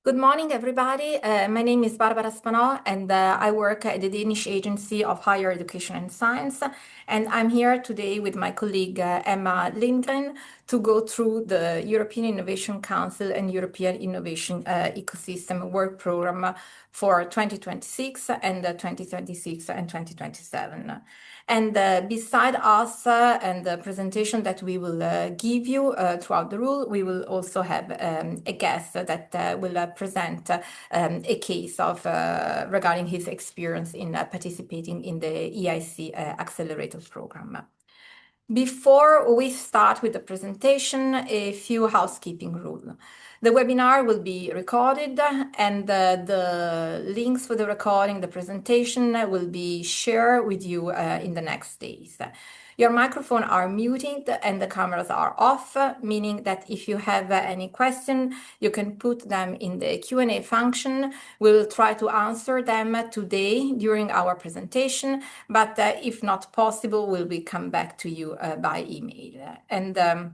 Good morning, everybody. My name is Barbara Spanò, and I work at the Danish Agency of Higher Education and Science. And I'm here today with my colleague Emma Lindgren to go through the European Innovation Council and European Innovation Ecosystem Work Program for 2026 and 2026 and 2027. And beside us and the presentation that we will give you throughout the rule, we will also have a guest that will present a case of regarding his experience in participating in the EIC Accelerator Program. Before we start with the presentation, a few housekeeping rules. The webinar will be recorded and the links for the recording, the presentation will be shared with you in the next days. Your microphones are muted and the cameras are off, meaning that if you have any question, you can put them in the Q&A function. We will try to answer them today during our presentation, but if not possible, we will come back to you by email. And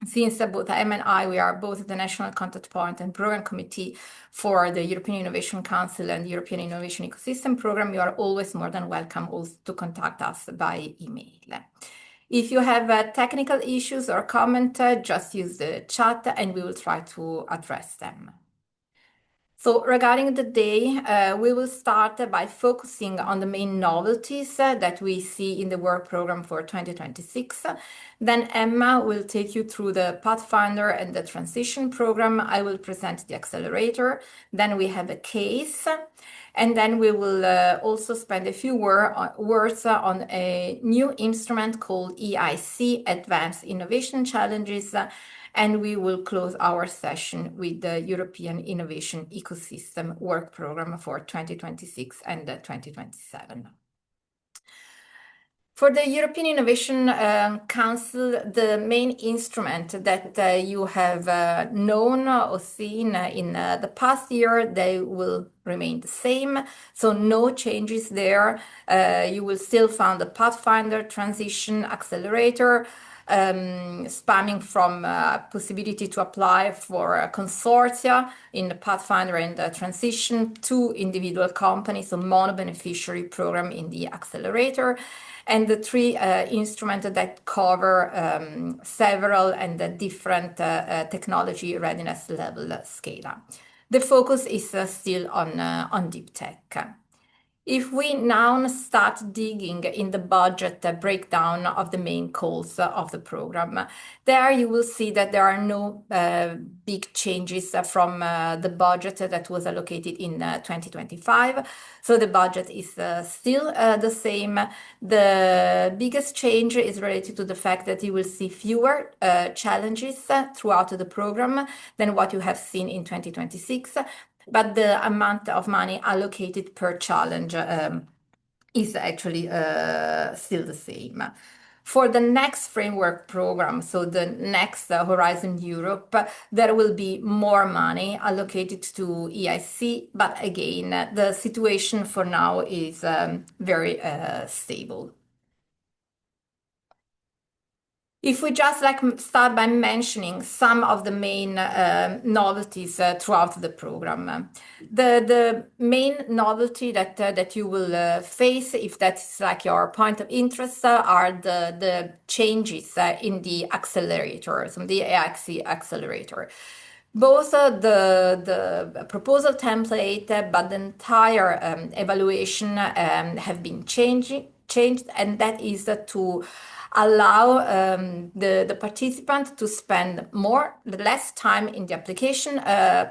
since both Em and I, we are both the National Contact Point and Program Committee for the European Innovation Council and European Innovation Ecosystem Program, you are always more than welcome also to contact us by email. If you have technical issues or comment, just use the chat and we will try to address them. So regarding the day, we will start by focusing on the main novelties that we see in the work program for 2026. Then Emma will take you through the Pathfinder and the Transition program. I will present the accelerator. Then we have a case. And then we will also spend a few words on a new instrument called EIC, Advanced Innovation Challenges. And we will close our session with the European Innovation Ecosystem Work Program for 2026 and 2027. For the European Innovation Council, the main instrument that you have known or seen in the past year, they will remain the same. So no changes there. You will still find the Pathfinder, Transition, Accelerator, spanning from possibility to apply for a consortia in the Pathfinder and the Transition to individual companies, so mono-beneficiary program in the accelerator, and the three instruments that cover several and different technology readiness level scale. The focus is still on deep tech. If we now start digging in the budget breakdown of the main goals of the program, there you will see that there are no big changes from the budget that was allocated in 2025. So the budget is still the same. The biggest change is related to the fact that you will see fewer challenges throughout the program than what you have seen in 2026. But the amount of money allocated per challenge is actually still the same. For the next framework program, so the next Horizon Europe, there will be more money allocated to EIC, but again, the situation for now is very stable. If we just start by mentioning some of the main novelties throughout the program, the main novelty that you will face, if that's your point of interest, are the changes in the accelerators, the EIC accelerator. Both the proposal template, but the entire evaluation have been changed, and that is to allow the participant to spend less time in the application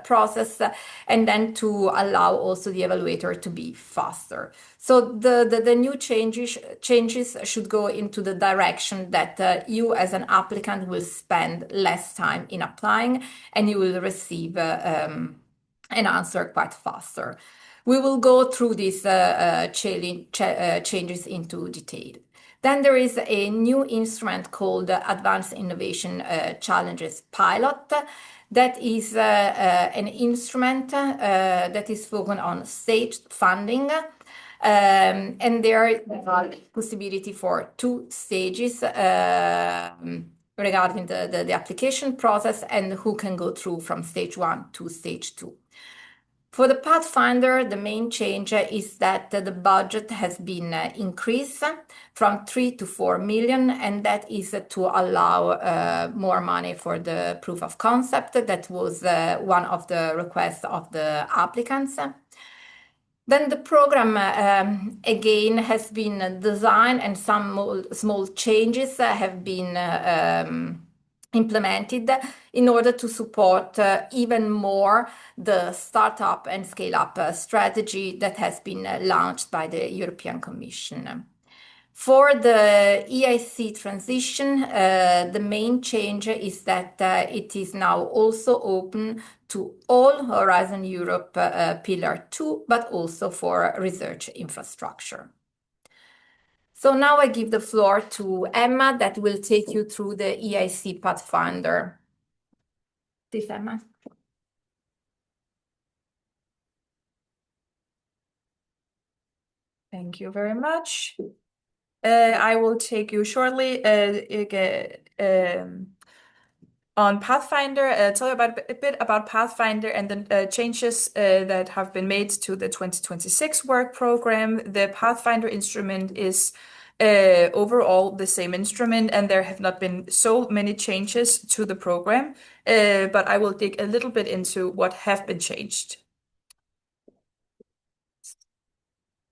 process, and then to allow also the evaluator to be faster. So the new changes should go into the direction that you as an applicant will spend less time in applying, and you will receive an answer quite faster. We will go through these changes into detail. Then there is a new instrument called Advanced Innovation Challenges Pilot. That is an instrument that is focused on staged funding. And there is a possibility for 2 stages regarding the application process and who can go through from stage 1 to stage 2. For the Pathfinder, the main change is that the budget has been increased from 3 to 4 million, and that is to allow more money for the proof of concept. That was one of the requests of the applicants. Then the program again has been designed, and some small changes have been implemented in order to support even more the startup and scale up strategy that has been launched by the European Commission. For the EIC transition, the main change is that it is now also open to all Horizon Europe Pillar 2, but also for research infrastructure. So now I give the floor to Emma that will take you through the EIC Pathfinder. Please, Emma. Thank you very much. I will take you shortly on Pathfinder, tell you a bit about Pathfinder and the changes that have been made to the 2026 work program. The Pathfinder instrument is overall the same instrument, and there have not been so many changes to the program, but I will dig a little bit into what have been changed.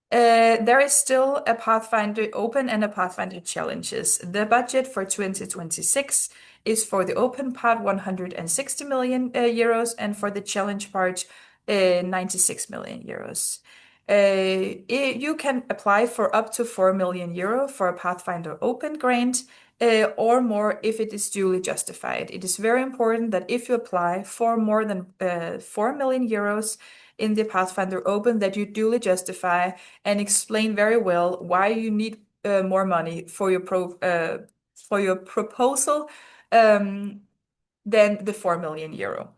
There is still a Pathfinder Open and a Pathfinder Challenges. The budget for 2026 is for the open part 160 million euros and for the challenge part 96 million euros. You can apply for up to 4 million euro for a Pathfinder Open grant or more if it is duly justified. It is very important that if you apply for more than 4 million euros in the Pathfinder Open, that you duly justify and explain very well why you need more money for your proposal than the 4 million euro.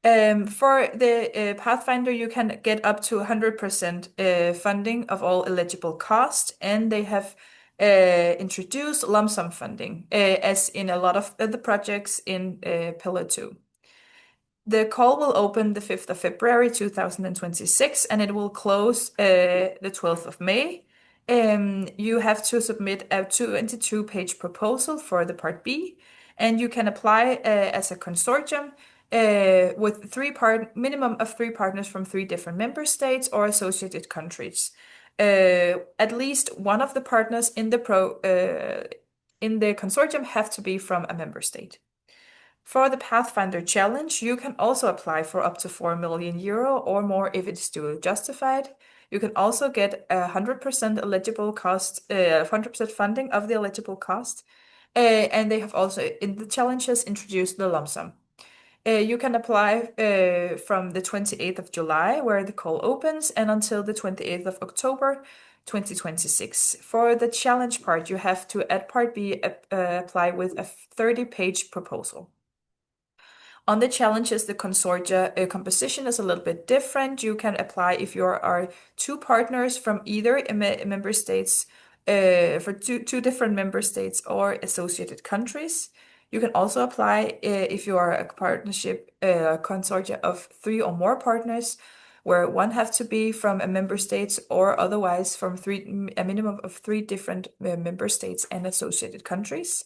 For the Pathfinder, you can get up to 100% funding of all eligible costs, and they have introduced lump sum funding, as in a lot of the projects in Pillar 2. The call will open the 5th of February 2026, and it will close the 12th of May. You have to submit a 22-page proposal for the Part B, and you can apply as a consortium with minimum of 3 partners from 3 different member states or associated countries. At least one of the partners in the consortium have to be from a member state. For the Pathfinder Challenge, you can also apply for up to 4 million euro or more if it's duly justified. You can also get 100% eligible cost, 100% funding of the eligible cost. And they have also, in the challenges, introduced the lump sum. You can apply from the 28th of July, where the call opens, and until the 28th of October, 2026. For the challenge part, you have to, at Part B, apply with a 30-page proposal. On the challenges, the consortia composition is a little bit different. You can apply if you are 2 partners from either member states, for two different member states or associated countries. You can also apply if you are a partnership consortia of 3 or more partners, where one have to be from a member states or otherwise from a minimum of 3 different member states and associated countries.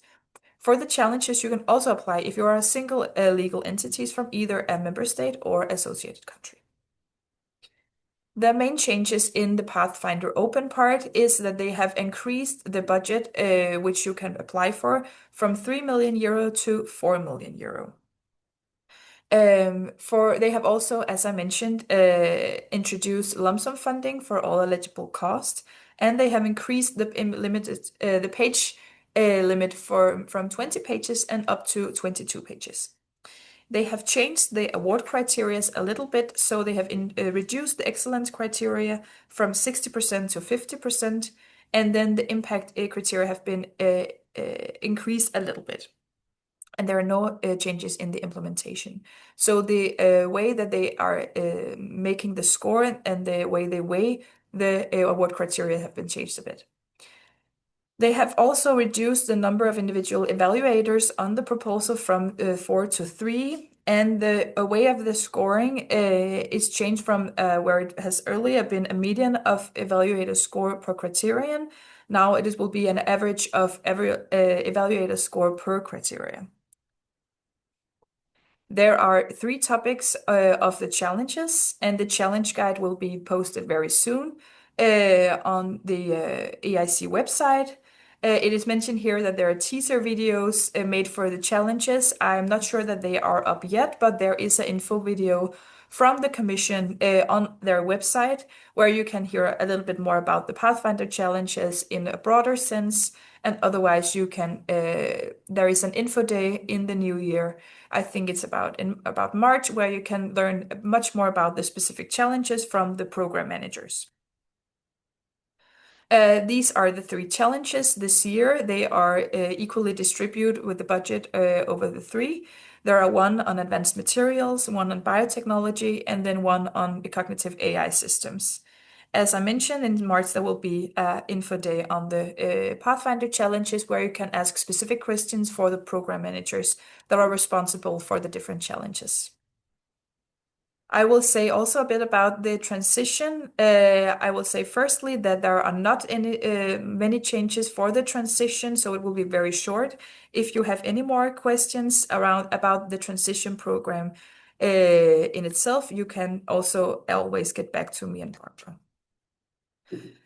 For the challenges, you can also apply if you are a single legal entities from either a member state or associated country. The main changes in the Pathfinder Open part is that they have increased the budget which you can apply for from 3 million euro to 4 million euro. They have also, as I mentioned, introduced lump sum funding for all eligible costs, and they have increased the page limit from 20 pages and up to 22 pages. They have changed the award criteria a little bit, so they have reduced the excellence criteria from 60% to 50%, and then the impact criteria have been increased a little bit. And there are no changes in the implementation. So the way that they are making the score and the way they weigh the award criteria have been changed a bit. They have also reduced the number of individual evaluators on the proposal from 4 to 3, And the way of the scoring is changed from where it has earlier been a median of evaluator score per criterion. Now it will be an average of every evaluator score per criterion. There are 3 topics of the challenges, and the challenge guide will be posted very soon on the EIC website. It is mentioned here that there are teaser videos made for the challenges. I'm not sure that they are up yet, but there is an info video from the Commission on their website where you can hear a little bit more about the Pathfinder challenges in a broader sense. And otherwise, you can. There is an info day in the new year. I think it's about March, where you can learn much more about the specific challenges from the program managers. These are the 3 challenges this year. They are equally distributed with the budget over the 3. There are 1 on advanced materials, 1 on biotechnology, and then 1 on cognitive AI systems. As I mentioned, in March, there will be an info day on the Pathfinder challenges where you can ask specific questions for the program managers that are responsible for the different challenges. I will say also a bit about the transition. I will say firstly that there are not any many changes for the transition, so it will be very short. If you have any more questions about the transition program in itself, you can also always get back to me and Barbara.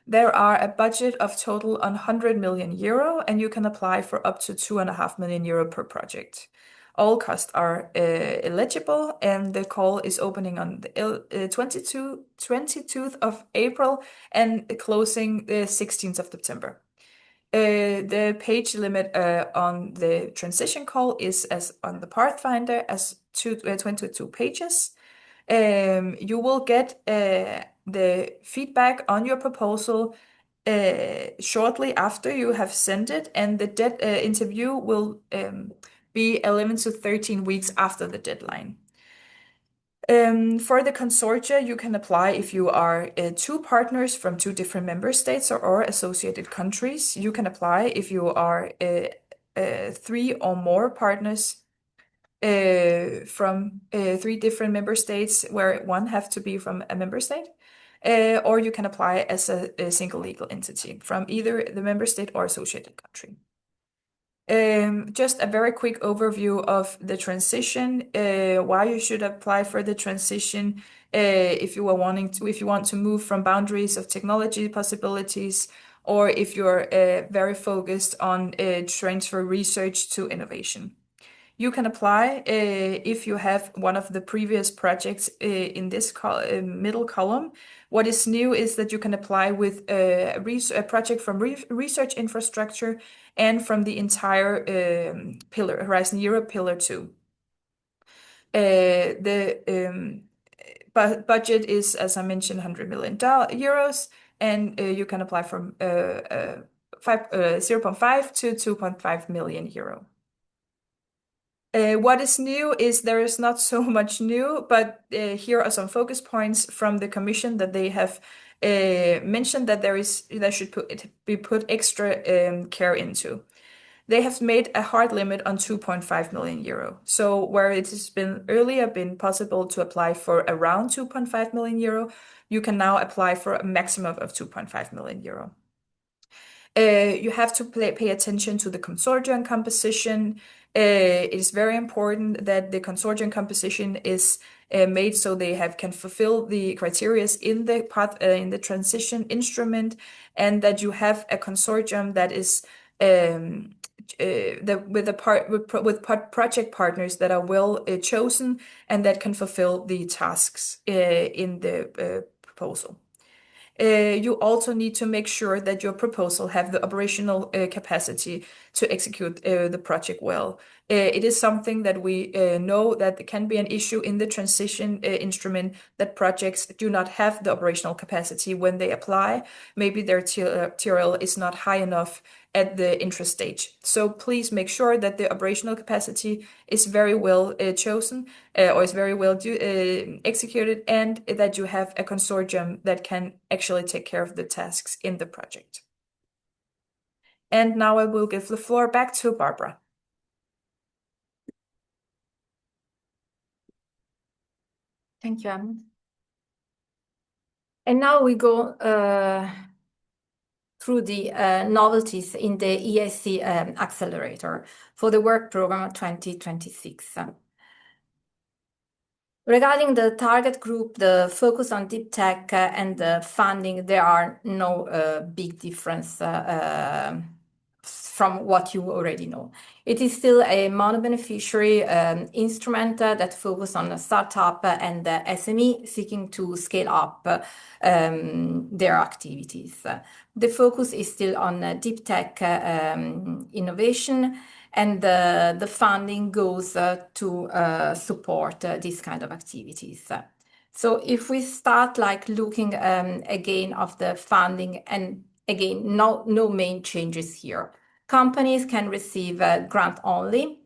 There are a budget of total 100 million euro, and you can apply for up to 2.5 million euro per project. All costs are eligible, and the call is opening on the 22th of April and closing the 16th of September. The page limit on the transition call is as on the Pathfinder as 22 pages. You will get the feedback on your proposal shortly after you have sent it, and the interview will be 11 to 13 weeks after the deadline. For the consortia, you can apply if you are 2 partners from 2 different member states or associated countries. You can apply if you are 3 or more partners from 3 different member states, where 1 have to be from a member state. Or you can apply as a single legal entity from either the member state or associated country. Just a very quick overview of the transition, why you should apply for the transition if you want to move from boundaries of technology possibilities, or if you're very focused on transfer research to innovation. You can apply if you have one of the previous projects in this middle column. What is new is that you can apply with a project from research infrastructure and from the entire pillar, Horizon Europe Pillar 2. The budget is, as I mentioned, 100 million euros, and you can apply from 0.5 to 2.5 million euro. What is new is there is not so much new, but here are some focus points from the Commission that they have mentioned that there should be put extra care into. They have made a hard limit on 2.5 million euro. So where it has been earlier been possible to apply for around 2.5 million euro, you can now apply for a maximum of 2.5 million euro. You have to pay attention to the consortium composition. It is very important that the consortium composition is made so they can fulfill the criteria in the transition instrument, and that you have a consortium that is with project partners that are well chosen and that can fulfill the tasks in the proposal. You also need to make sure that your proposal have the operational capacity to execute the project well. It is something that we know that can be an issue in the transition instrument, that projects do not have the operational capacity when they apply. Maybe their TRL is not high enough at the interest stage. So please make sure that the operational capacity is very well chosen or is very well executed, and that you have a consortium that can actually take care of the tasks in the project. And now I will give the floor back to Barbara. Thank you, Emma. And now we go through the novelties in the EIC accelerator for the work program 2026. Regarding the target group, the focus on deep tech and the funding, there are no big difference from what you already know. It is still a mono-beneficiary instrument that focuses on a startup and the SME seeking to scale up their activities. The focus is still on deep tech innovation, and the funding goes to support these kind of activities. So if we start like looking again of the funding, and again, no main changes here. Companies can receive grant only.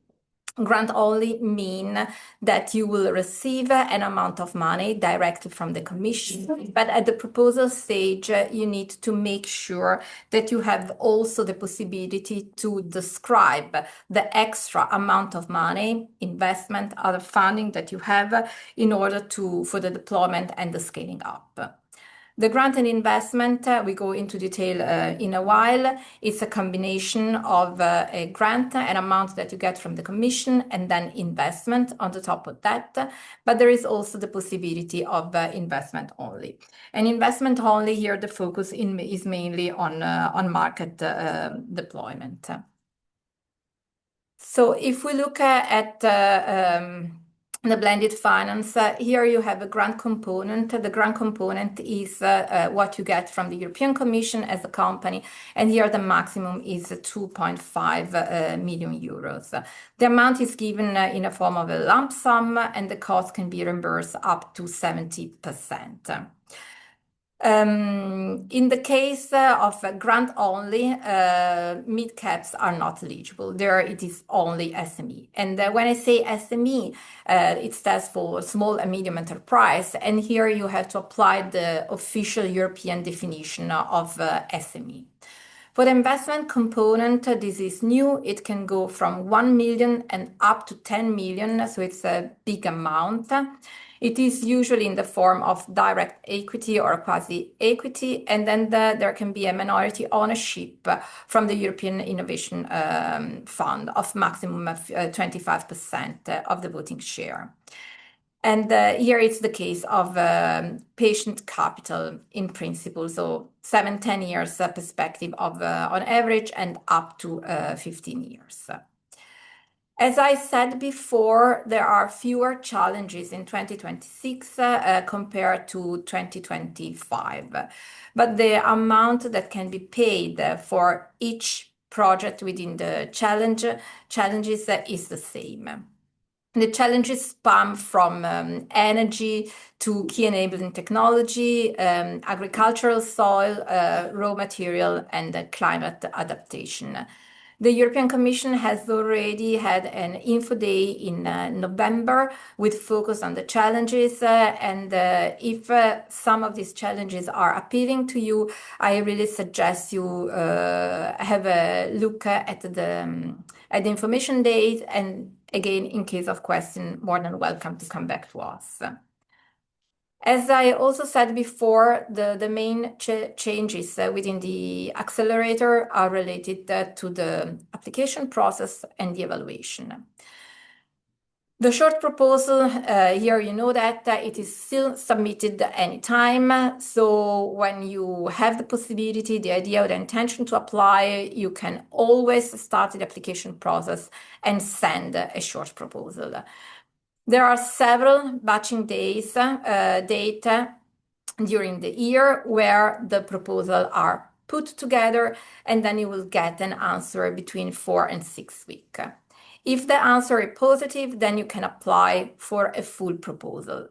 Grant only mean that you will receive an amount of money directly from the commission, but at the proposal stage, you need to make sure that you have also the possibility to describe the extra amount of money, investment, other funding that you have in order for the deployment and the scaling up. The grant and investment, we go into detail in a while. It's a combination of a grant, an amount that you get from the commission, and then investment on the top of that. But there is also the possibility of investment only. And investment only here, the focus is mainly on market deployment. So if we look at the blended finance, here you have a grant component. The grant component is what you get from the European Commission as a company, and here the maximum is 2.5 million euros. The amount is given in a form of a lump sum, and the cost can be reimbursed up to 70%. In the case of grant only, mid caps are not eligible. There it is only SME. And when I say SME, it stands for small and medium enterprise. And here you have to apply the official European definition of SME. For the investment component, this is new. It can go from 1 million and up to 10 million, so it's a big amount. It is usually in the form of direct equity or quasi-equity, and then there can be a minority ownership from the European Innovation Fund of maximum of 25% of the voting share. And here it's the case of patient capital in principle, so 7-10 years perspective of on average and up to 15 years. As I said before, there are fewer challenges in 2026 compared to 2025, but the amount that can be paid for each project within the challenges is the same. The challenges span from energy to key enabling technology, agricultural soil, raw material, and climate adaptation. The European Commission has already had an info day in November with focus on the challenges. And if some of these challenges are appealing to you, I really suggest you have a look at the information days. And again, in case of question, more than welcome to come back to us. As I also said before, the main changes within the accelerator are related to the application process and the evaluation. The short proposal, here you know that it is still submitted anytime. So when you have the possibility, the idea or the intention to apply, you can always start the application process and send a short proposal. There are several batching days, data during the year where the proposals are put together, and then you will get an answer between 4 and 6 weeks. If the answer is positive, then you can apply for a full proposal.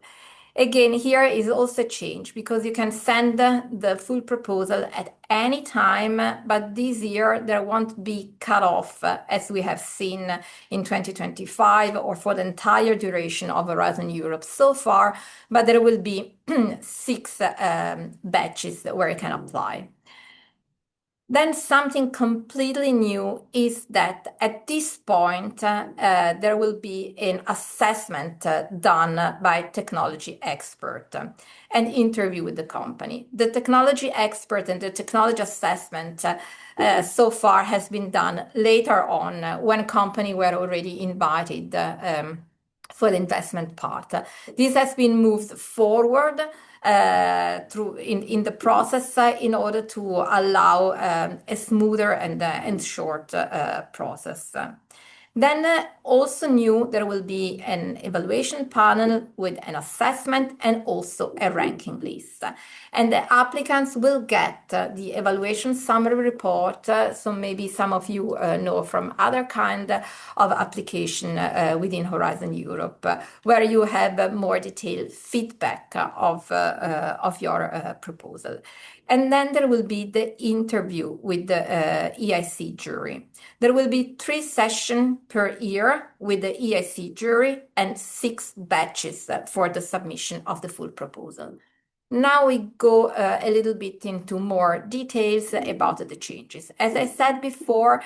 Again, here is also a change because you can send the full proposal at any time, but this year there won't be cut off as we have seen in 2025 or for the entire duration of Horizon Europe so far, but there will be 6 batches where you can apply. Then something completely new is that at this point, there will be an assessment done by technology expert, an interview with the company. The technology expert and the technology assessment so far has been done later on when company were already invited for the investment part. This has been moved forward through in the process in order to allow a smoother and short process. Then also new, there will be an evaluation panel with an assessment and also a ranking list. And the applicants will get the evaluation summary report. So maybe some of you know from other kind of application within Horizon Europe, where you have more detailed feedback of your proposal. And then there will be the interview with the EIC jury. There will be 3 sessions per year with the EIC jury and 6 batches for the submission of the full proposal. Now we go a little bit into more details about the changes. As I said before,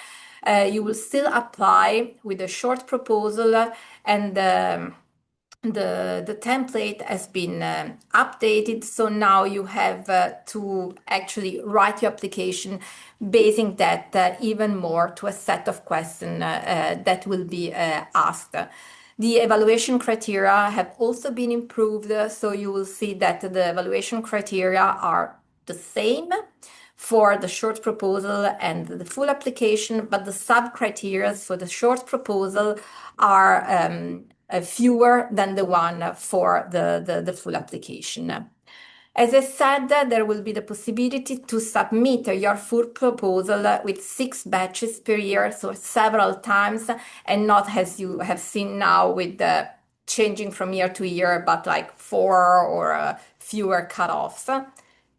you will still apply with a short proposal, and the template has been updated. So now you have to actually write your application, basing that even more to a set of questions that will be asked. The evaluation criteria have also been improved, so you will see that the evaluation criteria are the same for the short proposal and the full application, but the sub-criteria for the short proposal are fewer than the one for the full application. As I said, there will be the possibility to submit your full proposal with 6 batches per year, so several times, and not as you have seen now with the changing from year to year, but like 4 or fewer cut-off.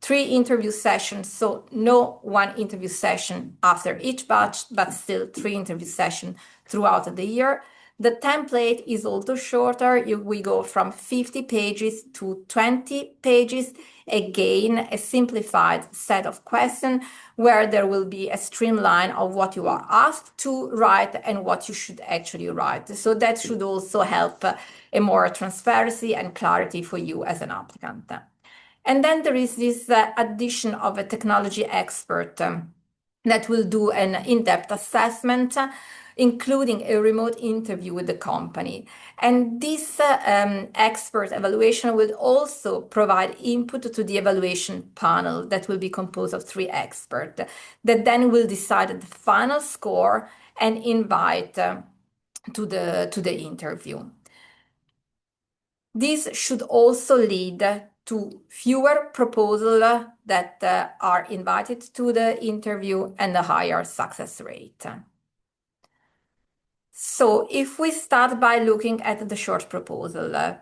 3 interview sessions, so no 1 interview session after each batch, but still 3 interview sessions throughout the year. The template is also shorter. We go from 50 pages to 20 pages. Again, a simplified set of questions where there will be a streamline of what you are asked to write and what you should actually write. So that should also help a more transparency and clarity for you as an applicant. And then there is this addition of a technology expert that will do an in-depth assessment, including a remote interview with the company. And this expert evaluation will also provide input to the evaluation panel that will be composed of 3 experts that then will decide the final score and invite to the interview. This should also lead to fewer proposals that are invited to the interview and a higher success rate. So if we start by looking at the short proposal,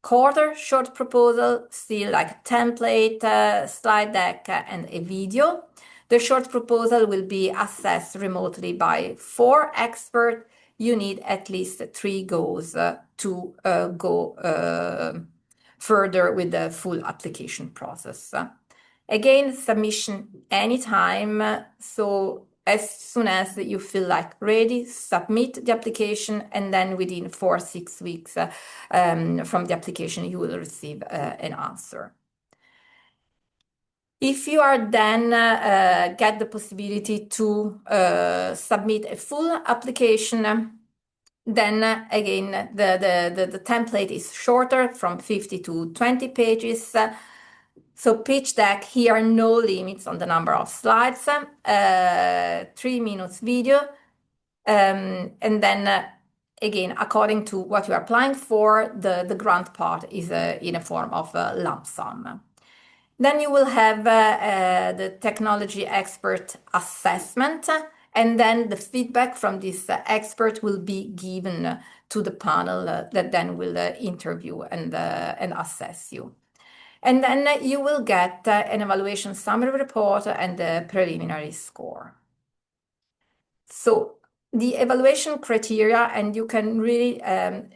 quarter short proposal, still like template, slide deck, and a video. The short proposal will be assessed remotely by 4 experts. You need at least 3 goes to go further with the full application process. Again, submission anytime. So as soon as you feel like ready, submit the application, and then within 4 or 6 weeks from the application, you will receive an answer. If you are then get the possibility to submit a full application, then again, the template is shorter from 50 to 20 pages. So pitch deck, here are no limits on the number of slides, 3 minutes video, and then again, according to what you are applying for, the grant part is in a form of a lump sum. Then you will have the technology expert assessment, and then the feedback from this expert will be given to the panel that then will interview and assess you. And then you will get an evaluation summary report and a preliminary score. So the evaluation criteria, and you can really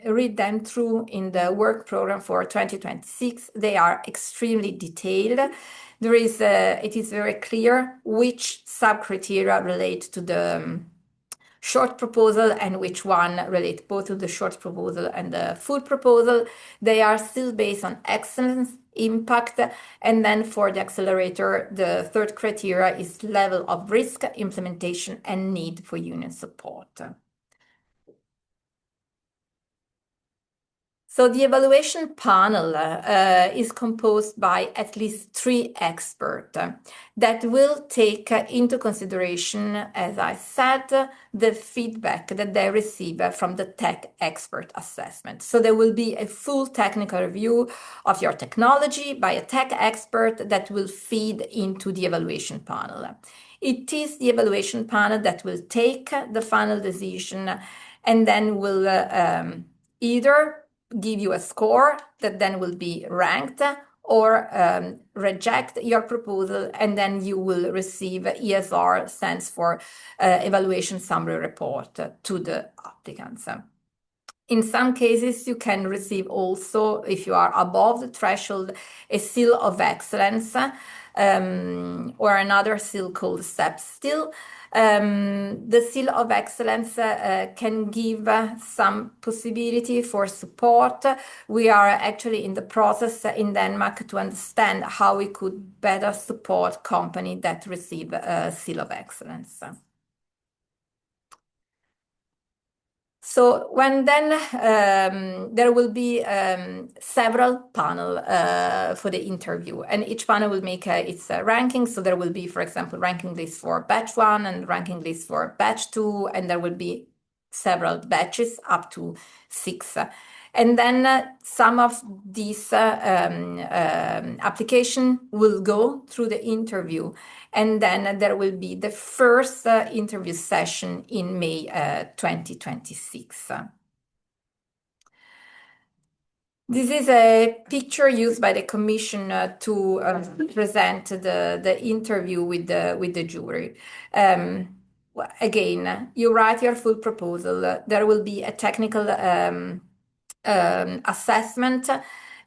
read them through in the work program for 2026. They are extremely detailed. It is very clear which sub-criteria relate to the short proposal and which one relate both to the short proposal and the full proposal. They are still based on excellence, impact, and then for the accelerator, the third criteria is level of risk, implementation, and need for union support. So the evaluation panel is composed by at least 3 experts that will take into consideration, as I said, the feedback that they receive from the tech expert assessment. So there will be a full technical review of your technology by a tech expert that will feed into the evaluation panel. It is the evaluation panel that will take the final decision and then will either give you a score that then will be ranked or reject your proposal, and then you will receive ESR, stands for Evaluation Summary Report, to the applicants. In some cases, you can receive also, if you are above the threshold, a seal of excellence or another seal called STEP seal. The seal of excellence can give some possibility for support. We are actually in the process in Denmark to understand how we could better support companies that receive a seal of excellence. So when then there will be several panel for the interview, and each panel will make its ranking. So there will be, for example, ranking list for batch 1 and ranking list for batch 2, and there will be several batches up to 6. And then some of these application will go through the interview, and then there will be the first interview session in May 2026. This is a picture used by the Commission to present the interview with the jury. Again, you write your full proposal. There will be a technical assessment,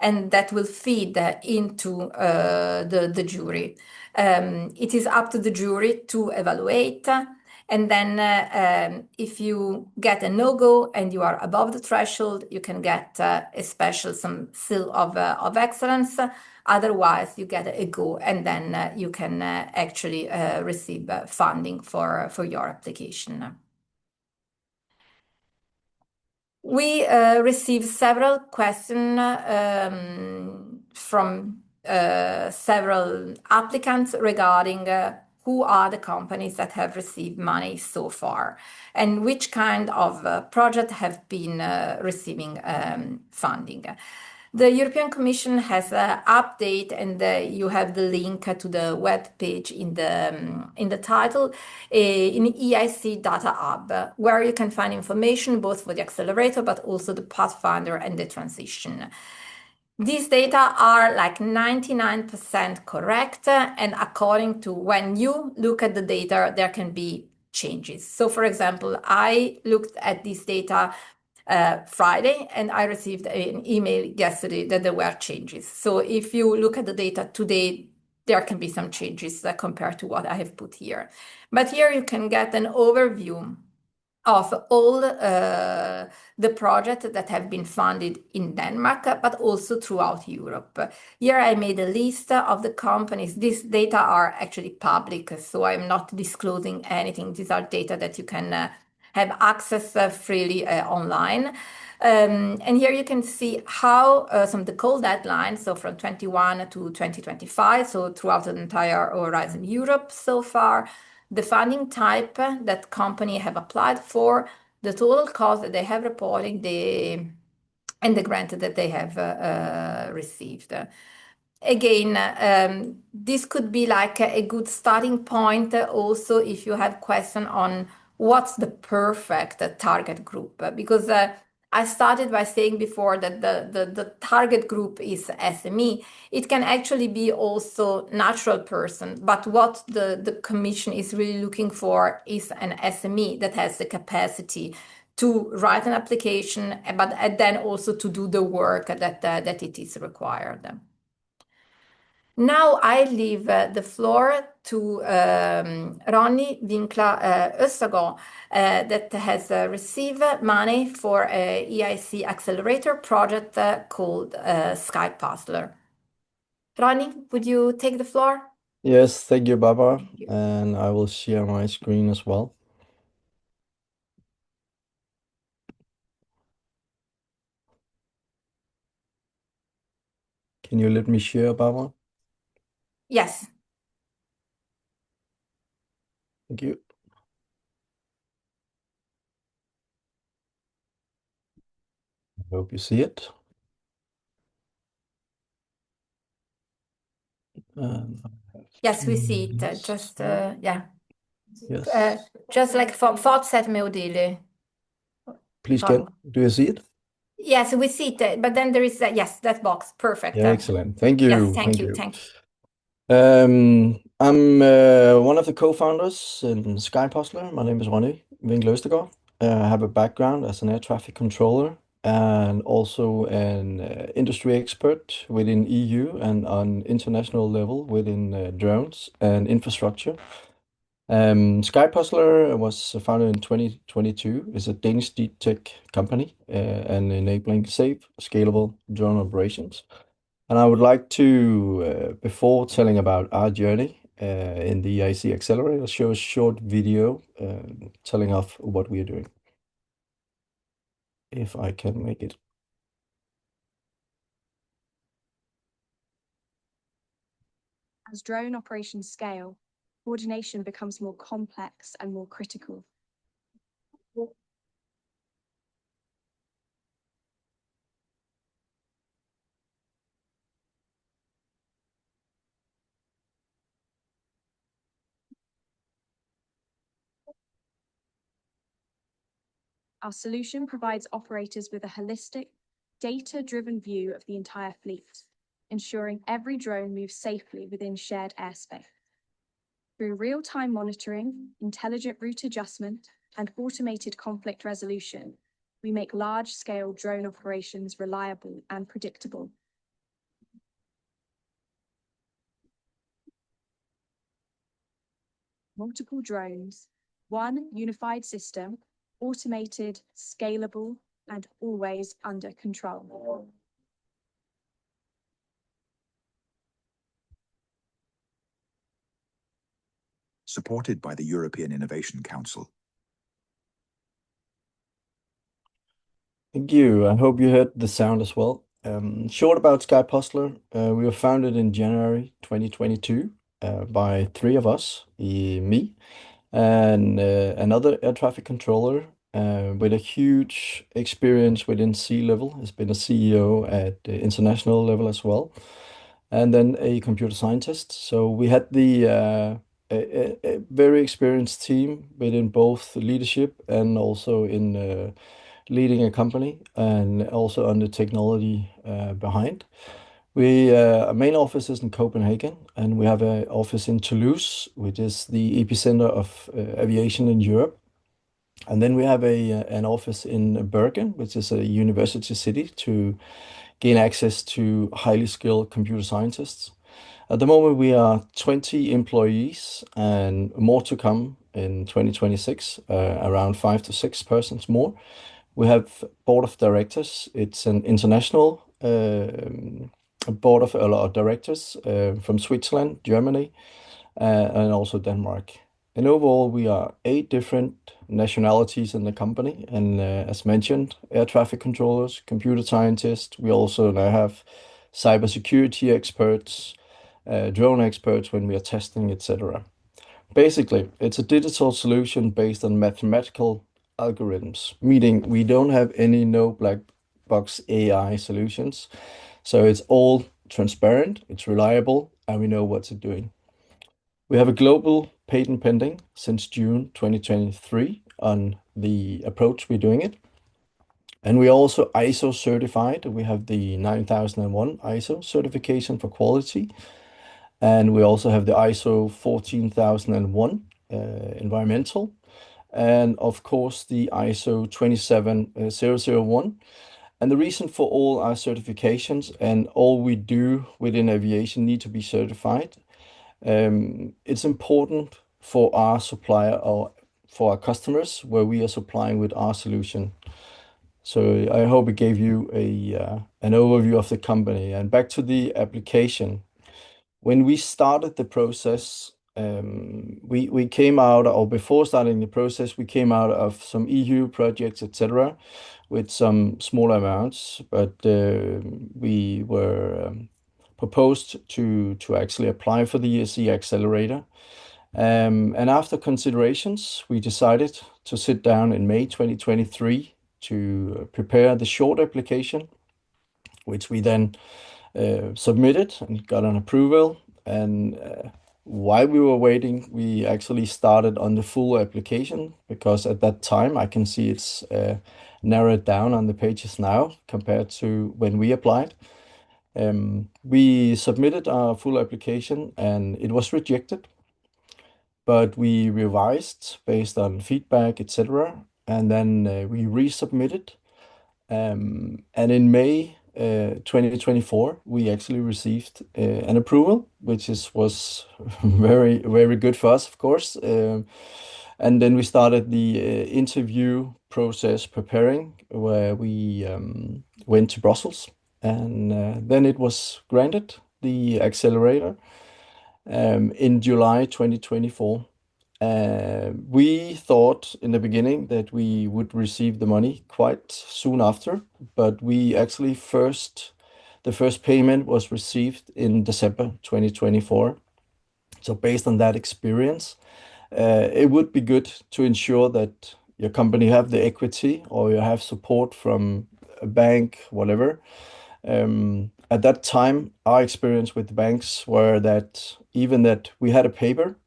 and that will feed into the jury. It is up to the jury to evaluate, and then if you get a no-go and you are above the threshold, you can get a special some seal of excellence. Otherwise, you get a go, and then you can actually receive funding for your application. We received several questions from several applicants regarding who are the companies that have received money so far and which kind of project have been receiving funding. The European Commission has an update, and you have the link to the web page in the title, in EIC Data Hub, where you can find information both for the accelerator but also the Pathfinder and the transition. These data are like 99% correct, and according to when you look at the data, there can be changes. So, for example, I looked at this data Friday, and I received an email yesterday that there were changes. So if you look at the data today, there can be some changes compared to what I have put here. But here you can get an overview of all the projects that have been funded in Denmark, but also throughout Europe. Here I made a list of the companies. These data are actually public, so I'm not disclosing anything. These are data that you can have access freely online. And here you can see how some of the call deadlines, so from 21 to 2025, so throughout the entire Horizon Europe so far, the funding type that company have applied for, the total cost that they have reported, and the grant that they have received. Again, this could be like a good starting point also if you have question on what's the perfect target group, because I started by saying before that the target group is SME. It can actually be also natural person, but what the Commission is really looking for is an SME that has the capacity to write an application, but then also to do the work that it is required. Now I leave the floor to Ronny Winkler Östergaard that has received money for a EIC accelerator project called Sky Puzzler. Ronny, would you take the floor? Yes, thank you, Barbara. Thank you. And I will share my screen as well. Can you let me share, Barbara? Yes. Thank you. I hope you see it. Yes, we see it. Just yeah. Yes. Just like fortsätt med att dela. Please, Pardon. do you see it? Yes, we see it, but then there is yes, that box. Perfect. Yeah, excellent. Thank you. Yes, thank Thank you. you. Thank you. I'm one of the co-founders in Sky Puzzler. My name is Ronny Winkler Østergaard. I have a background as an air traffic controller and also an industry expert within EU and on international level within drones and infrastructure. Sky Puzzler was founded in 2022. It's a Danish deep tech company and enabling safe, scalable drone operations. And I would like to, before telling about our journey in the EIC Accelerator, show a short video telling of what we are doing. If I can make it. As drone operations scale, coordination becomes more complex and more critical. Our solution provides operators with a holistic, data-driven view of the entire fleet, ensuring every drone moves safely within shared airspace. Through real-time monitoring, intelligent route adjustment, and automated conflict resolution, we make large-scale drone operations reliable and predictable. Multiple drones, one unified system, automated, scalable, and always under control. Supported by the European Innovation Council. Thank you. I hope you heard the sound as well. Short about Sky Puzzler. We were founded in January 2022 by three of us, me, and another air traffic controller with a huge experience within C-level. Has been a CEO at the international level as well, and then a computer scientist. So we had a very experienced team within both leadership and also in leading a company and also on the technology behind. Our main office is in Copenhagen, and we have an office in Toulouse, which is the epicenter of aviation in Europe. And then we have an office in Bergen, which is a university city, to gain access to highly skilled computer scientists. At the moment, we are 20 employees and more to come in 2026, around 5 to 6 persons more. We have board of directors. It's an international board of directors from Switzerland, Germany, and also Denmark. And overall, we are 8 different nationalities in the company. And as mentioned, air traffic controllers, computer scientists. We also now have cybersecurity experts, drone experts when we are testing, etc. Basically, it's a digital solution based on mathematical algorithms, meaning we don't have any no black box AI solutions. So it's all transparent, it's reliable, and we know what it's doing. We have a global patent pending since June 2023 on the approach we're doing it. And we are also ISO certified. We have the 9001 ISO certification for quality. And we also have the ISO 14001 environmental. And of course, the ISO 27001. And the reason for all our certifications and all we do within aviation need to be certified. It's important for our supplier or for our customers where we are supplying with our solution. So I hope it gave you an overview of the company. And back to the application. When we started the process, we came out, or before starting the process, we came out of some EU projects, etc., with some small amounts, but we were proposed to actually apply for the EIC accelerator. And after considerations, we decided to sit down in May 2023 to prepare the short application, which we then submitted and got an approval. And while we were waiting, we actually started on the full application because at that time I can see it's narrowed down on the pages now compared to when we applied. We submitted our full application and it was rejected, but we revised based on feedback, etc. And then we resubmitted. And in May 2024, we actually received an approval, which was very, very good for us, of course. And then we started the interview process preparing, where we went to Brussels. And then it was granted the accelerator in July 2024. We thought in the beginning that we would receive the money quite soon after, but we actually the first payment was received in December 2024. So based on that experience, it would be good to ensure that your company have the equity or you have support from a bank, whatever. At that time, our experience with the banks were that even that we had a paper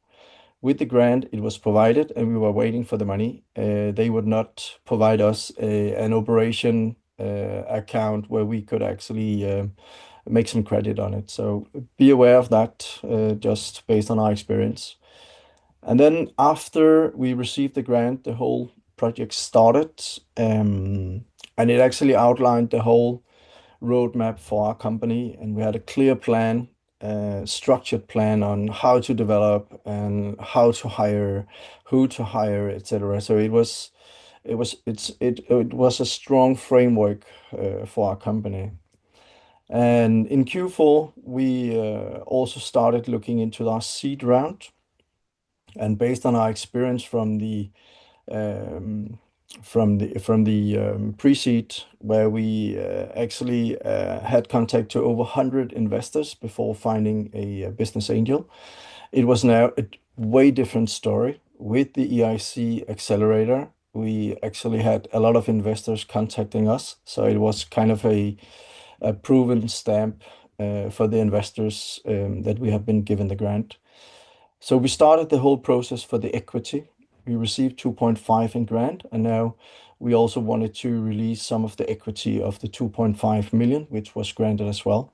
with the grant, it was provided, and we were waiting for the money. They would not provide us an operation account where we could actually make some credit on it. So be aware of that, just based on our experience. And then after we received the grant, the whole project started, and it actually outlined the whole roadmap for our company, and we had a clear plan, structured plan on how to develop and how to hire, who to hire, etc. So it was a strong framework for our company. And in Q4, we also started looking into our seed round, and based on our experience from the pre-seed, where we actually had contact to over 100 investors before finding a business angel. It was now a way different story. With the EIC accelerator, we actually had a lot of investors contacting us. So it was kind of a proven stamp for the investors that we have been given the grant. So we started the whole process for the equity. We received 2.5 in grant, and now we also wanted to release some of the equity of the 2.5 million, which was granted as well.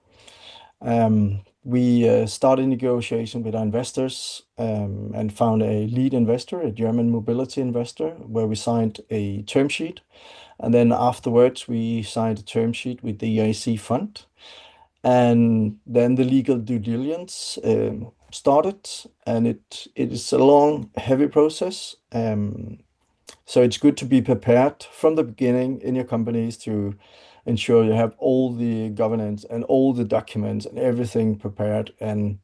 We started negotiation with our investors and found a lead investor, a German mobility investor, where we signed a term sheet. And then afterwards, we signed a term sheet with the EIC fund. And then the legal due diligence started, and it is a long, heavy process. So it's good to be prepared from the beginning in your companies to ensure you have all the governance and all the documents and everything prepared. And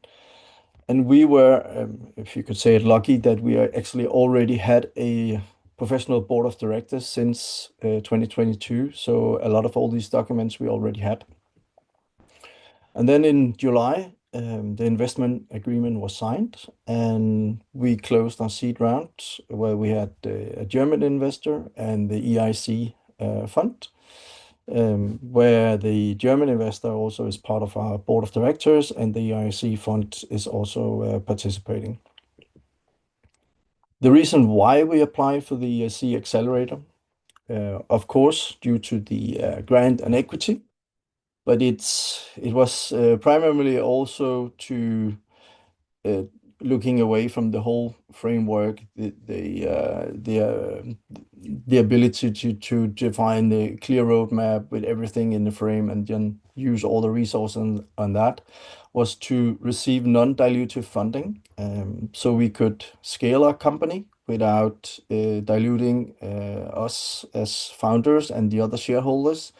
we were, if you could say it, lucky that we actually already had a professional board of directors since 2022. So a lot of all these documents we already had. And then in July, the investment agreement was signed, and we closed our seed round, where we had a German investor and the EIC fund, where the German investor also is part of our board of directors, and the EIC fund is also participating. The reason why we applied for the EIC accelerator of course, due to the grant and equity, but it was primarily also to uh, looking away from the whole framework, the ability to define the clear roadmap with everything in the frame and then use all the resources on that, was to receive non-dilutive funding, so we could scale our company without diluting us as founders and the other shareholders,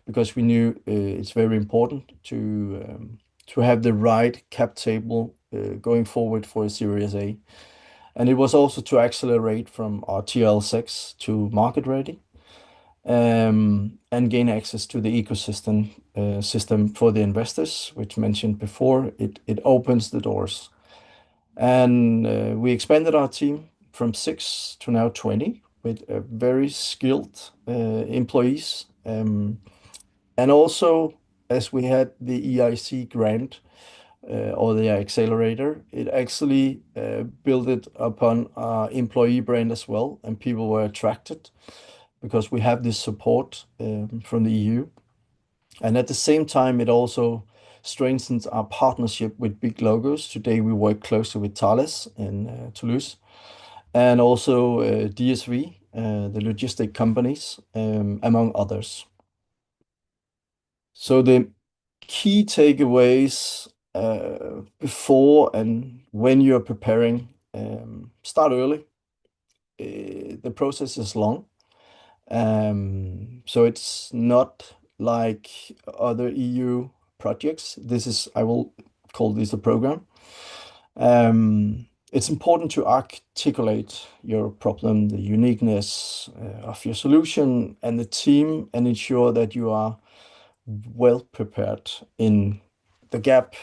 because we knew it's very important to have the right cap table going forward for a Series A. And it was also to accelerate from our TL6 to market ready, and gain access to the ecosystem system for the investors, which mentioned before. It opens the doors. And we expanded our team from 6 to now 20 with very skilled employees. And also, as we had the EIC grant, or the accelerator, it actually built it upon our employee brand as well, and people were attracted because we have this support from the EU. And at the same time, it also strengthens our partnership with big logos. Today, we work closely with Thales in Toulouse, and also DSV, the logistic companies, among others. So the key takeaways before and when you're preparing, start early. The process is long. So it's not like other EU projects. I will call this a program. It's important to articulate your problem, the uniqueness of your solution and the team, and ensure that you are well prepared. In the gap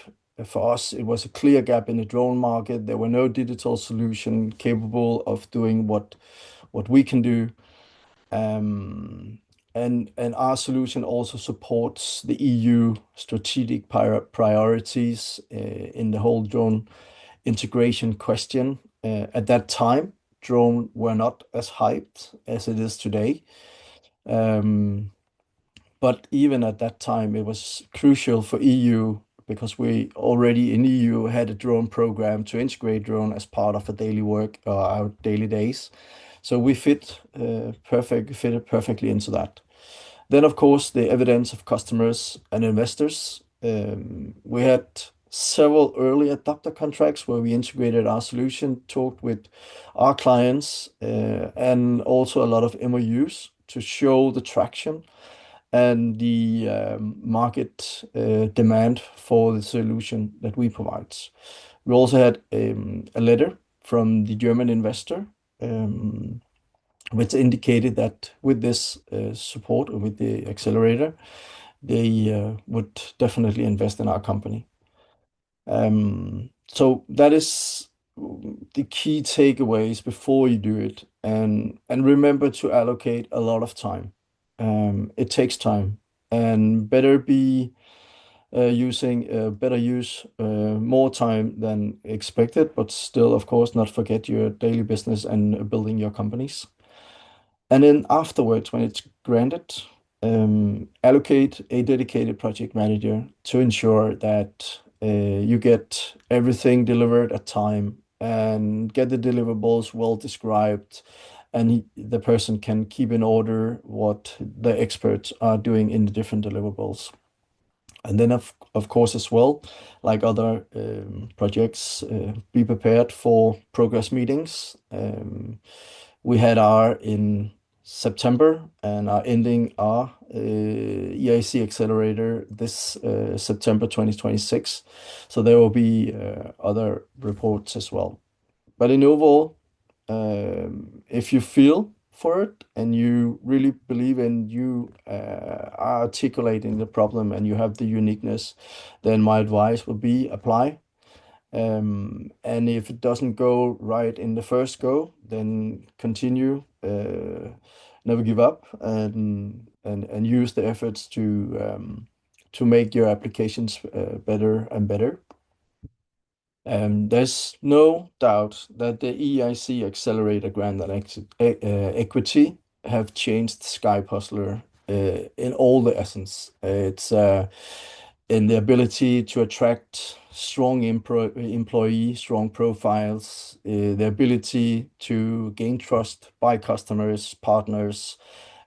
for us, it was a clear gap in the drone market. There were no digital solution capable of doing what we can do. And our solution also supports the EU strategic priorities in the whole drone integration question. At that time, drone were not as hyped as it is today. But even at that time, it was crucial for EU because we already in EU had a drone program to integrate drone as part of a daily work, our daily days. So we fitted perfectly into that. Then, of course, the evidence of customers and investors. We had several early adopter contracts where we integrated our solution, talked with our clients, and also a lot of MOUs to show the traction and the market demand for the solution that we provide. We also had a letter from the German investor, which indicated that with this support or with the accelerator, they would definitely invest in our company. So that is the key takeaways before you do it, and remember to allocate a lot of time. It takes time, and better use more time than expected, but still, of course, not forget your daily business and building your companies. And then afterwards, when it's granted, allocate a dedicated project manager to ensure that you get everything delivered at time and get the deliverables well described, and the person can keep in order what the experts are doing in the different deliverables. And then, of course, as well, like other projects, be prepared for progress meetings. We had our in September and are ending our EIC accelerator this September 2026. So there will be other reports as well. But in overall, if you feel for it and you really believe and you are articulating the problem and you have the uniqueness, then my advice would be apply. And if it doesn't go right in the first go, then continue, never give up, and use the efforts to make your applications better and better. There's no doubt that the EIC Accelerator grant and equity have changed Sky Puzzler in all the essence. It's in the ability to attract strong employees, strong profiles, the ability to gain trust by customers, partners,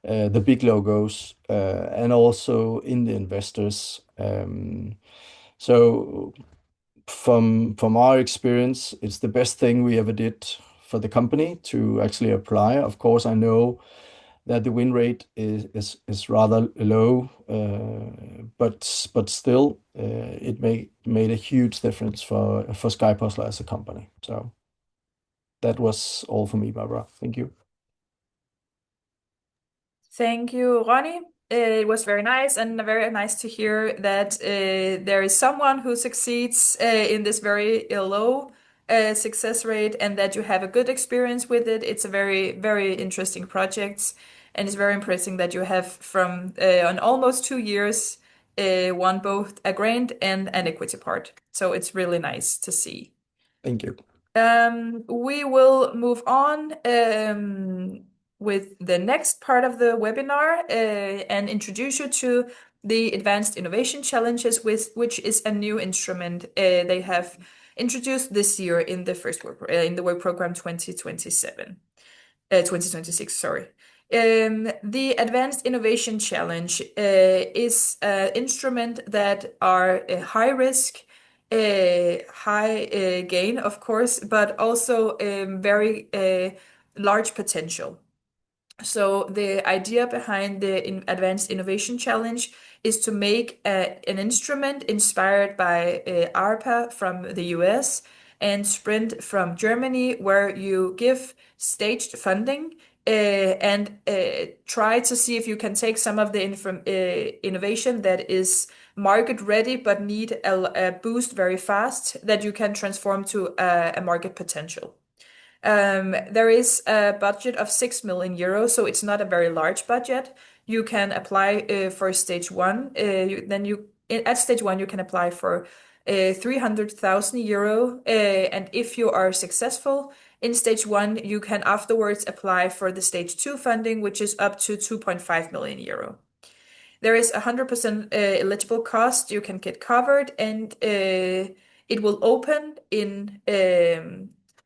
the big logos, and also in the investors. So from our experience, it's the best thing we ever did for the company to actually apply. Of course, I know that the win rate is rather low, but still, it made a huge difference for Sky Puzzler as a company. So that was all for me, Barbara. Thank you. Thank you, Ronnie. It was very nice and very nice to hear that there is someone who succeeds in this very low success rate and that you have a good experience with it. It's a very, very interesting project, and it's very impressive that you have from on almost 2 years won both a grant and an equity part. So it's really nice to see. Thank you. We will move on with the next part of the webinar and introduce you to the Advanced Innovation Challenges, which is a new instrument they have introduced this year in the in the work program 2026, sorry. The Advanced Innovation Challenge is an instrument that are high risk, high gain, of course, but also very large potential. So the idea behind the Advanced Innovation Challenge is to make an instrument inspired by ARPA from the US and Sprint from Germany, where you give staged funding and try to see if you can take some of the innovation that is market ready but need a boost very fast, that you can transform to a market potential. There is a budget of 6 million euros, so it's not a very large budget. You can apply for stage one. At stage one you can apply for 300,000 euro, and if you are successful in stage one, you can afterwards apply for the stage two funding, which is up to 2.5 million euro. There is 100% eligible cost you can get covered, and it will open in.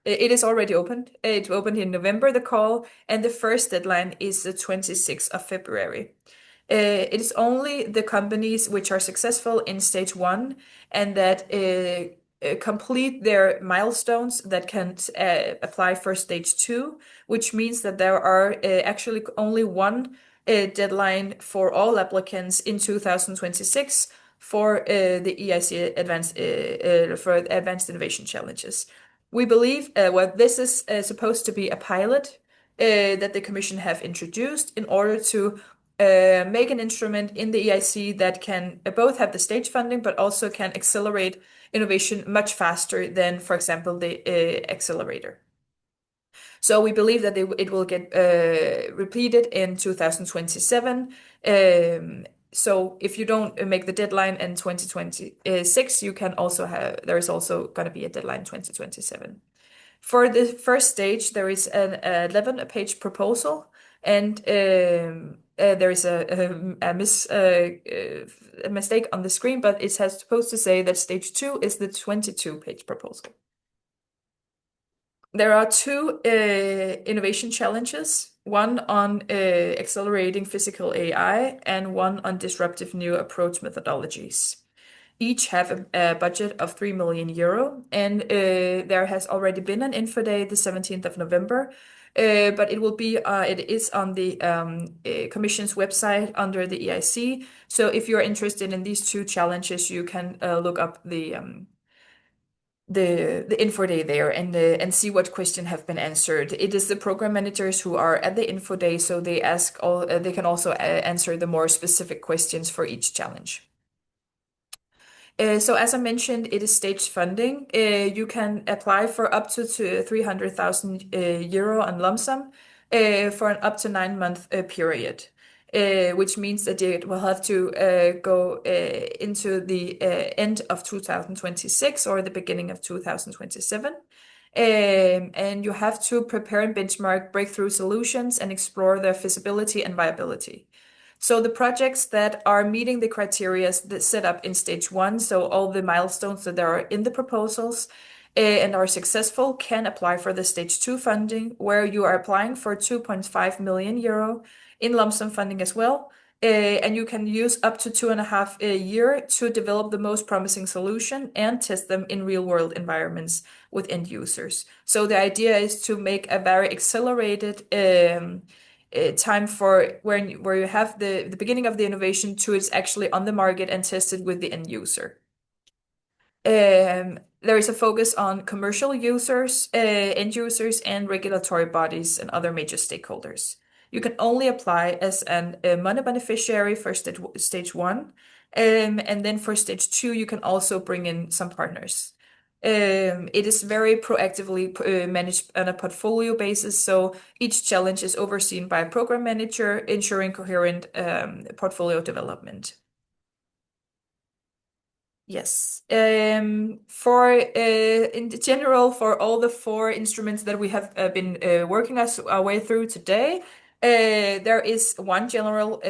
It is already opened. It opened in November, the call, and the first deadline is the 26th of February. It is only the companies which are successful in stage one and that complete their milestones that can apply for stage two, which means that there are actually only one deadline for all applicants in 2026 for the EIC Advanced Innovation Challenges. We believe this is supposed to be a pilot that the Commission have introduced in order to make an instrument in the EIC that can both have the stage funding but also can accelerate innovation much faster than, for example, the accelerator. So we believe that it will get repeated in 2027. So if you don't make the deadline in 2026, you can also there is also going to be a deadline in 2027. For the first stage, there is an 11-page proposal, and there is a mistake on the screen, but it has supposed to say that stage two is the 22-page proposal. There are two innovation challenges, one on accelerating physical AI and one on disruptive new approach methodologies. Each have a budget of 3 million euro, and there has already been an info day the 17th of November, but it is on the Commission's website under the EIC. So if you're interested in these two challenges, you can look up the info day there and see what questions have been answered. It is the program managers who are at the info day, so they can also answer the more specific questions for each challenge. So as I mentioned, it is staged funding. You can apply for up to 300,000 euro on lump sum for an up to 9-month period, which means that it will have to go into the end of 2026 or the beginning of 2027. And you have to prepare and benchmark breakthrough solutions and explore their feasibility and viability. So the projects that are meeting the criteria that set up in stage 1, so all the milestones that are in the proposals and are successful, can apply for the stage 2 funding, where you are applying for 2.5 million euro in lump sum funding as well. And you can use up to 2.5 years to develop the most promising solution and test them in real-world environments with end users. So the idea is to make a very accelerated time for where you have the beginning of the innovation to it's actually on the market and tested with the end user. There is a focus on commercial users, end users, and regulatory bodies and other major stakeholders. You can only apply as a money beneficiary for stage 1, and then for stage 2, you can also bring in some partners. It is very proactively managed on a portfolio basis, so each challenge is overseen by a program manager, ensuring coherent portfolio development. Yes. For in general, for all the 4 instruments that we have been working our way through today, there is one general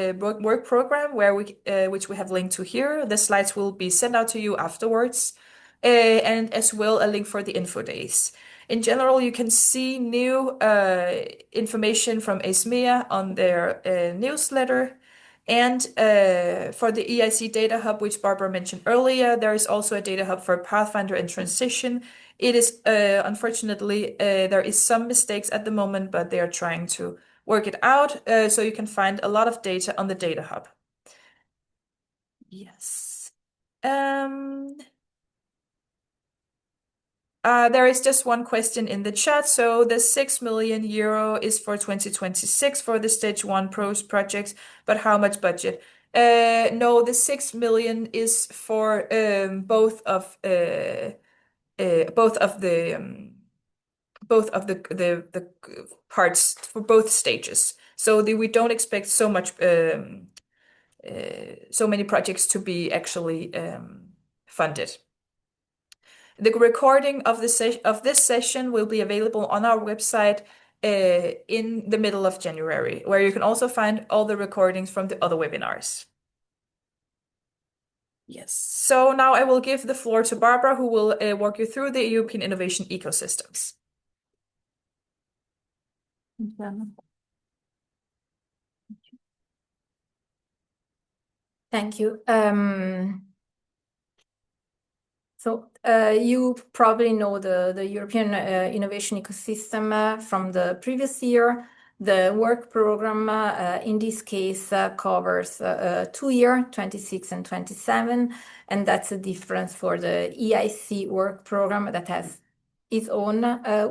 work program where which we have linked to here. The slides will be sent out to you afterwards, and as well a link for the info days. In general, you can see new information from ASMEA on their newsletter. And for the EIC Data Hub, which Barbara mentioned earlier, there is also a data hub for Pathfinder and Transition. It is, unfortunately, there is some mistakes at the moment, but they are trying to work it out. So you can find a lot of data on the data hub. Yes. There is just one question in the chat. So the 6 million euro is for 2026 for the stage 1 pros projects, but how much budget? No, the 6 million is for both of the parts for both stages. So we don't expect so much so many projects to be actually funded. The recording of this session will be available on our website in the middle of January, where you can also find all the recordings from the other webinars. Yes. So now I will give the floor to Barbara, who will walk you through the European innovation ecosystems. Thank you. So you probably know the European innovation ecosystem from the previous year. The work program in this case covers 2 years, 26 and 27, and that's a difference for the EIC work program that has its own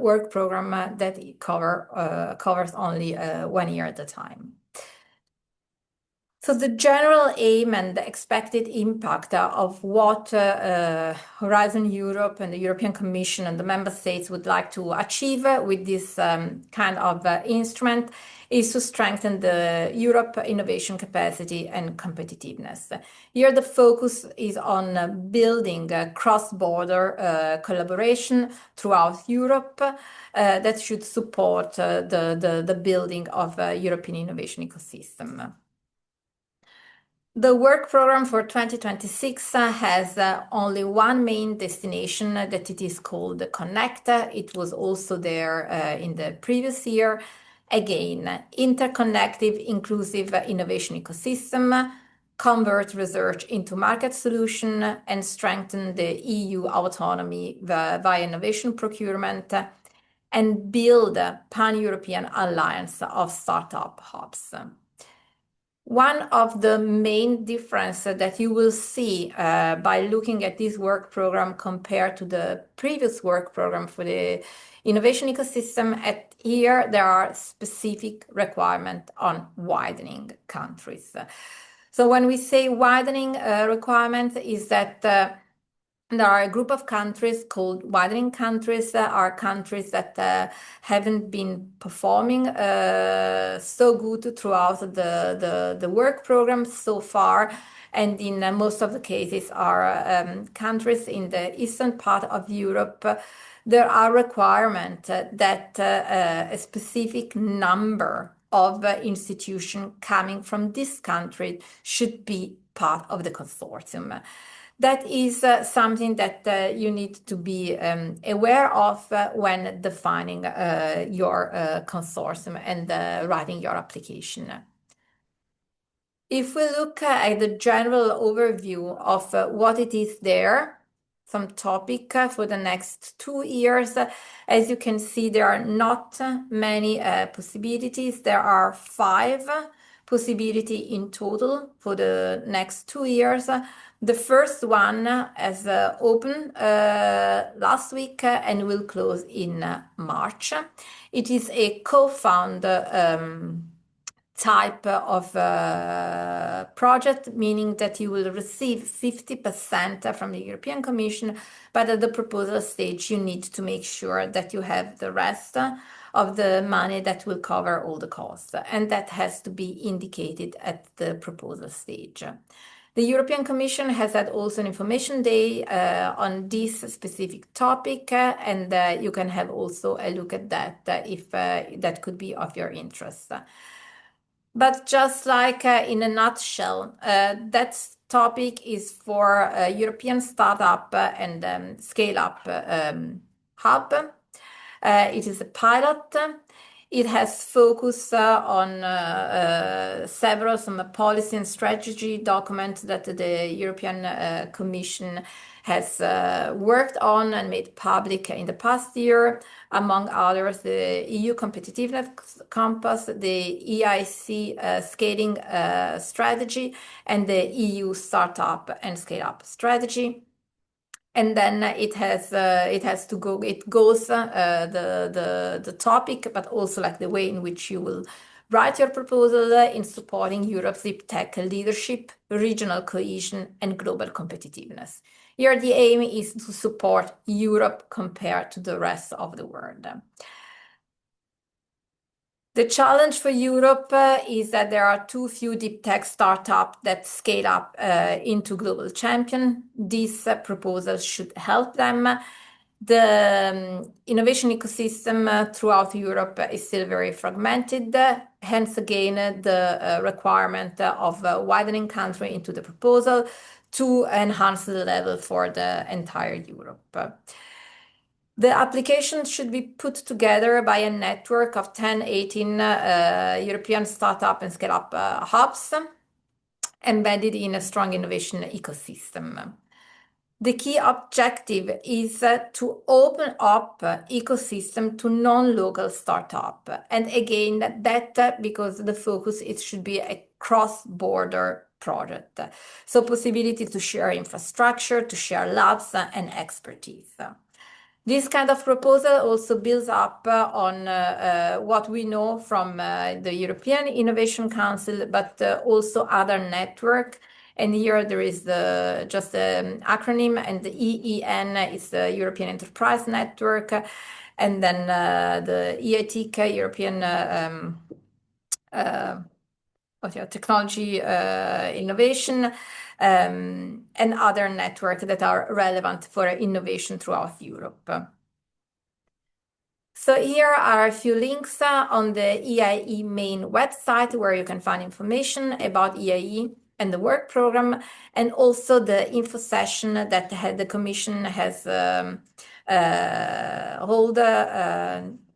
work program that covers only 1 year at a time. So the general aim and the expected impact of what Horizon Europe and the European Commission and the member states would like to achieve with this kind of instrument is to strengthen the Europe innovation capacity and competitiveness. Here the focus is on building cross-border collaboration throughout Europe that should support the building of a European innovation ecosystem. The work program for 2026 has only one main destination that it is called Connect. It was also there in the previous year. Again, interconnected, inclusive innovation ecosystem, convert research into market solution, and strengthen the EU autonomy via innovation procurement, and build a pan-European alliance of startup hubs. One of the main differences that you will see by looking at this work program compared to the previous work program for the innovation ecosystem, here there are specific requirements on widening countries. So when we say widening requirements is that there are a group of countries called widening countries, are countries that haven't been performing so good throughout the work program so far, and in most of the cases are countries in the eastern part of Europe, there are requirements that a specific number of institutions coming from this country should be part of the consortium. That is something that you need to be aware of when defining your consortium and writing your application. If we look at the general overview of what it is there, some topic for the next 2 years, as you can see, there are not many possibilities. There are 5 possibilities in total for the next 2 years. The first one has opened last week and will close in March. It is a co-found type of project, meaning that you will receive 50% from the European Commission, but at the proposal stage, you need to make sure that you have the rest of the money that will cover all the costs, and that has to be indicated at the proposal stage. The European Commission has had also an information day on this specific topic, and you can have also a look at that if that could be of your interest. But just like in a nutshell, that topic is for European startup and scale-up hub. It is a pilot. It has focused on some policy and strategy documents that the European Commission has worked on and made public in the past year, among others, the EU Competitiveness Compass, the EIC Scaling Strategy, and the EU Startup and Scale-Up Strategy. And then it goes the topic, but also like the way in which you will write your proposal in supporting Europe's deep tech leadership, regional cohesion, and global competitiveness. Here, the aim is to support Europe compared to the rest of the world. The challenge for Europe is that there are too few deep tech startups that scale up into global champion. This proposal should help them. The innovation ecosystem throughout Europe is still very fragmented. Hence, again, the requirement of widening country into the proposal to enhance the level for the entire Europe. The application should be put together by a network of 10-18 European startup and scale-up hubs embedded in a strong innovation ecosystem. The key objective is to open up ecosystem to non-local startup. And again, that because the focus should be a cross-border project. So possibility to share infrastructure, to share labs and expertise. This kind of proposal also builds up on what we know from the European Innovation Council, but also other network. And here there is just an acronym, and the EEN is the European Enterprise Network, and then the EIT, European Technology Innovation, and other networks that are relevant for innovation throughout Europe. So here are a few links on the EIE main website where you can find information about EIE and the work program, and also the info session that the Commission has held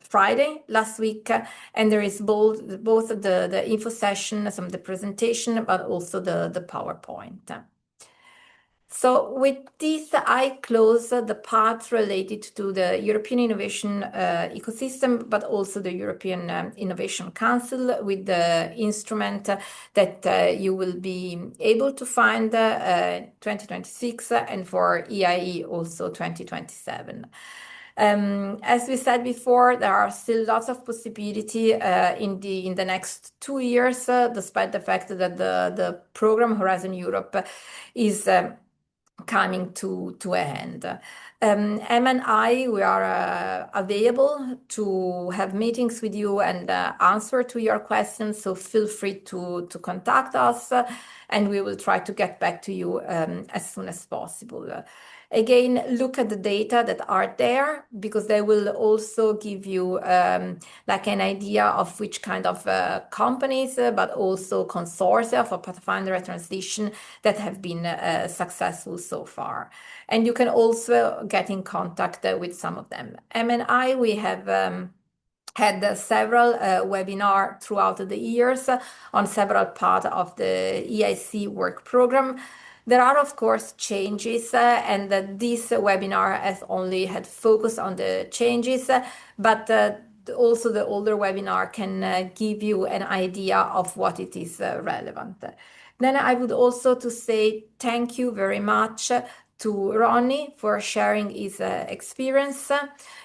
Friday last week, and there is both the info session, some of the presentation, but also the PowerPoint. So with this, I close the part related to the European innovation ecosystem, but also the European Innovation Council with the instrument that you will be able to find 2026 and for EIE also 2027. As we said before, there are still lots of possibility in the next 2 years, despite the fact that the program Horizon Europe is coming to an end. Emma and I, we are available to have meetings with you and answer to your questions. So feel free to contact us, and we will try to get back to you as soon as possible. Again, look at the data that are there, because they will also give you like an idea of which kind of companies, but also consortia for pathfinder transition that have been successful so far. And you can also get in contact with some of them. Em and I, we have had several webinars throughout the years on several parts of the EIC work program. There are, of course, changes, and this webinar has only had focus on the changes, but also the older webinar can give you an idea of what it is relevant. Then I would also to say thank you very much to Ronnie for sharing his experience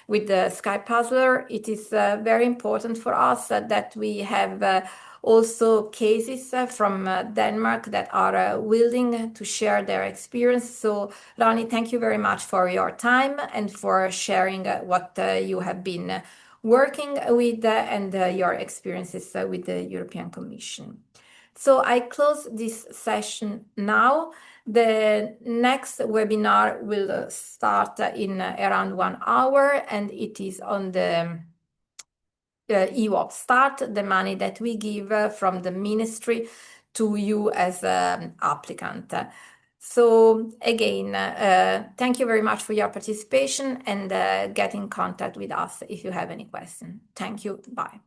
with the Sky Puzzler. It is very important for us that we have also cases from Denmark that are willing to share their experience. So Ronnie, thank you very much for your time and for sharing what you have been working with and your experiences with the European Commission. So I close this session now. The next webinar will start in around 1 hour, and it is on the EWOP Start, the money that we give from the ministry to you as an applicant. So again, thank you very much for your participation, and get in contact with us if you have any questions. Thank you. Bye.